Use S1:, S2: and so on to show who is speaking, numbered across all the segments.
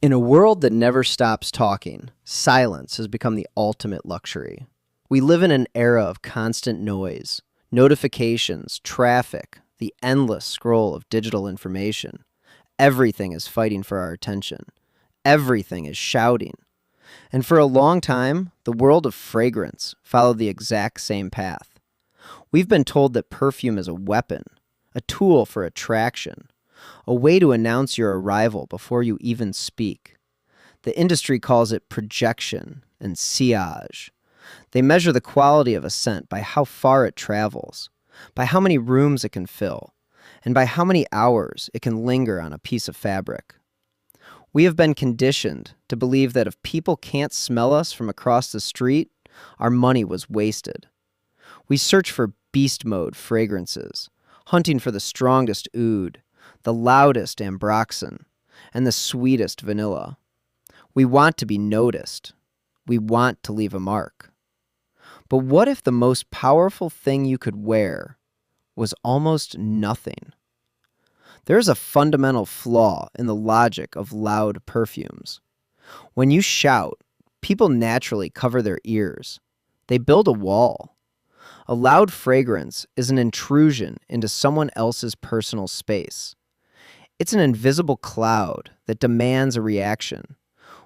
S1: In a world that never stops talking, silence has become the ultimate luxury. We live in an era of constant noise, notifications, traffic, the endless scroll of digital information. Everything is fighting for our attention. Everything is shouting. And for a long time, the world of fragrance followed the exact same path. We've been told that perfume is a weapon, a tool for attraction, a way to announce your arrival before you even speak. The industry calls it projection and sillage. They measure the quality of a scent by how far it travels, by how many rooms it can fill, and by how many hours it can linger on a piece of fabric. We have been conditioned to believe that if people can't smell us from across the street, our money was wasted. We search for beast mode fragrances, hunting for the strongest oud, the loudest ambroxan, and the sweetest vanilla. We want to be noticed. We want to leave a mark. But what if the most powerful thing you could wear was almost nothing? There is a fundamental flaw in the logic of loud perfumes. When you shout, people naturally cover their ears. They build a wall. A loud fragrance is an intrusion into someone else's personal space. It's an invisible cloud that demands a reaction,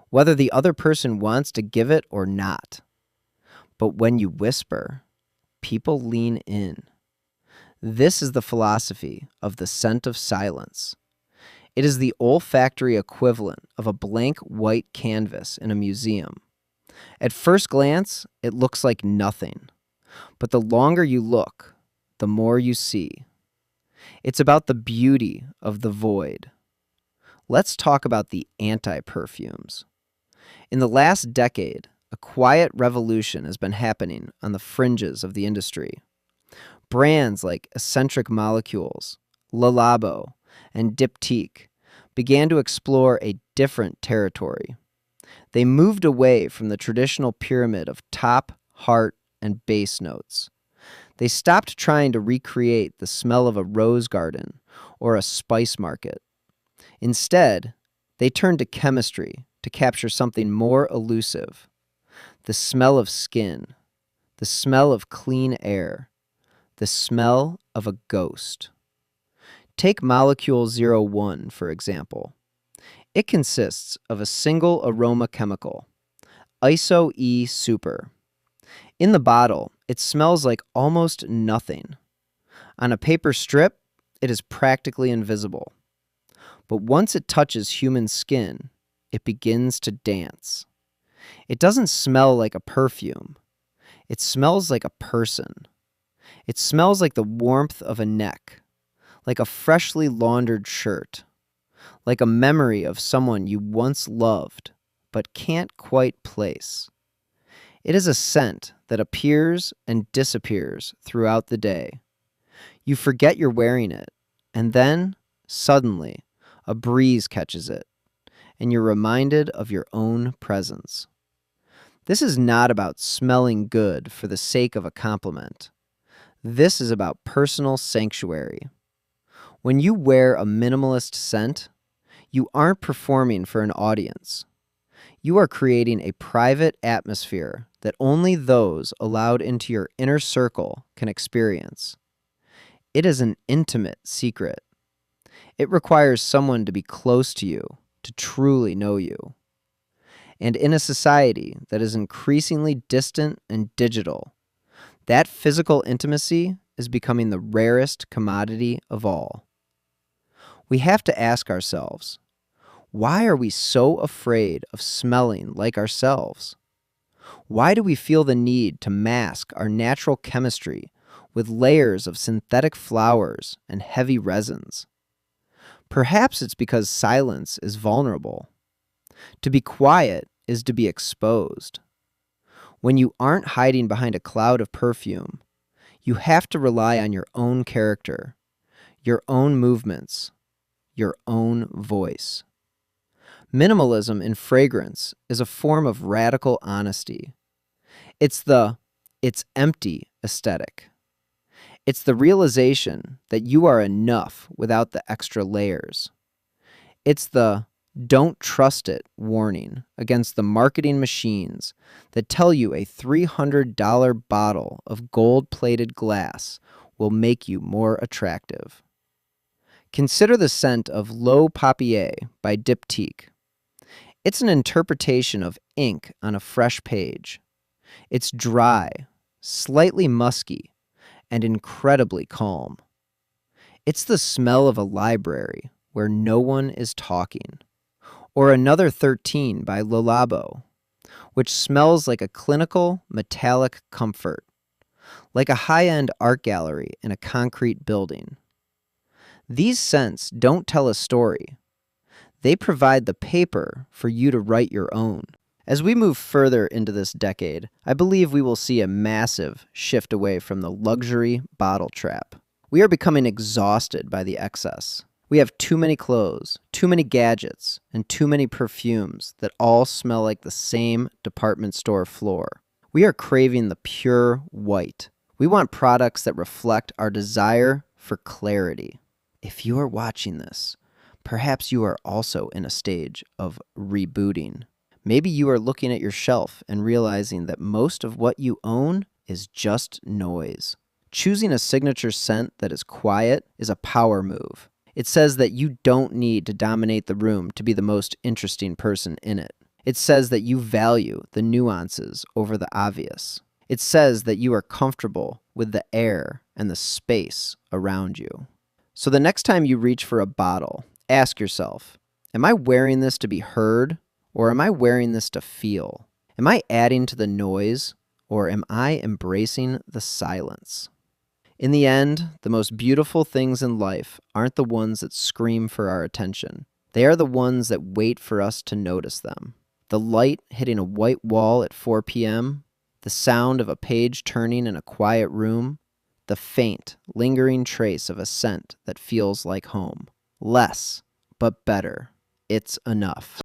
S1: whether the other person wants to give it or not. But when you whisper, people lean in. This is the philosophy of the scent of silence. It is the olfactory equivalent of a blank white canvas in a museum. At first glance, it looks like nothing, but the longer you look, the more you see. It's about the beauty of the void. Let's talk about the anti-perfumes. In the last decade, a quiet revolution has been happening on the fringes of the industry. Brands like Eccentric Molecules, Le Labo, and Diptyque began to explore a different territory. They moved away from the traditional pyramid of top, heart, and base notes. They stopped trying to recreate the smell of a rose garden or a spice market. Instead, they turned to chemistry to capture something more elusive: the smell of skin, the smell of clean air, the smell of a ghost. Take Molecule 01, for example. It consists of a single aroma chemical, Iso-E Super. In the bottle, it smells like almost nothing. On a paper strip, it is practically invisible. But once it touches human skin, it begins to dance. It doesn't smell like a perfume. It smells like a person. It smells like the warmth of a neck, like a freshly laundered shirt, like a memory of someone you once loved but can't quite place. It is a scent that appears and disappears throughout the day. You forget you're wearing it, and then, suddenly, a breeze catches it, and you're reminded of your own presence. This is not about smelling good for the sake of a compliment. This is about personal sanctuary. When you wear a minimalist scent, you aren't performing for an audience. You are creating a private atmosphere that only those allowed into your inner circle can experience. It is an intimate secret. It requires someone to be close to you to truly know you. And in a society that is increasingly distant and digital, that physical intimacy is becoming the rarest commodity of all. We have to ask ourselves, why are we so afraid of smelling like ourselves? Why do we feel the need to mask our natural chemistry with layers of synthetic flowers and heavy resins? Perhaps it's because silence is vulnerable. To be quiet is to be exposed. When you aren't hiding behind a cloud of perfume, you have to rely on your own character, your own movements, your own voice. Minimalism in fragrance is a form of radical honesty. It's the "it's empty" aesthetic. It's the realization that you are enough without the extra layers. It's the Don't trust it warning against the marketing machines that tell you a $300 bottle of gold-plated glass will make you more attractive. Consider the scent of L'Eau Papier by Diptyque. It's an interpretation of ink on a fresh page. It's dry, slightly musky, and incredibly calm. It's the smell of a library where no one is talking. Or Another 13 by Le Labo, which smells like a clinical, metallic comfort, like a high-end art gallery in a concrete building. These scents don't tell a story. They provide the paper for you to write your own. As we move further into this decade, I believe we will see a massive shift away from the luxury bottle trap. We are becoming exhausted by the excess. We have too many clothes, too many gadgets, and too many perfumes that all smell like the same department store floor. We are craving the pure white. We want products that reflect our desire for clarity. If you are watching this, perhaps you are also in a stage of rebooting. Maybe you are looking at your shelf and realizing that most of what you own is just noise. Choosing a signature scent that is quiet is a power move. It says that you don't need to dominate the room to be the most interesting person in it. It says that you value the nuances over the obvious. It says that you are comfortable with the air and the space around you. So the next time you reach for a bottle, ask yourself, am I wearing this to be heard, or am I wearing this to feel? Am I adding to the noise, or am I embracing the silence? In the end, the most beautiful things in life aren't the ones that scream for our attention. They are the ones that wait for us to notice them. The light hitting a white wall at 4 p.m., the sound of a page turning in a quiet room, the faint, lingering trace of a scent that feels like home. Less, but better. It's enough.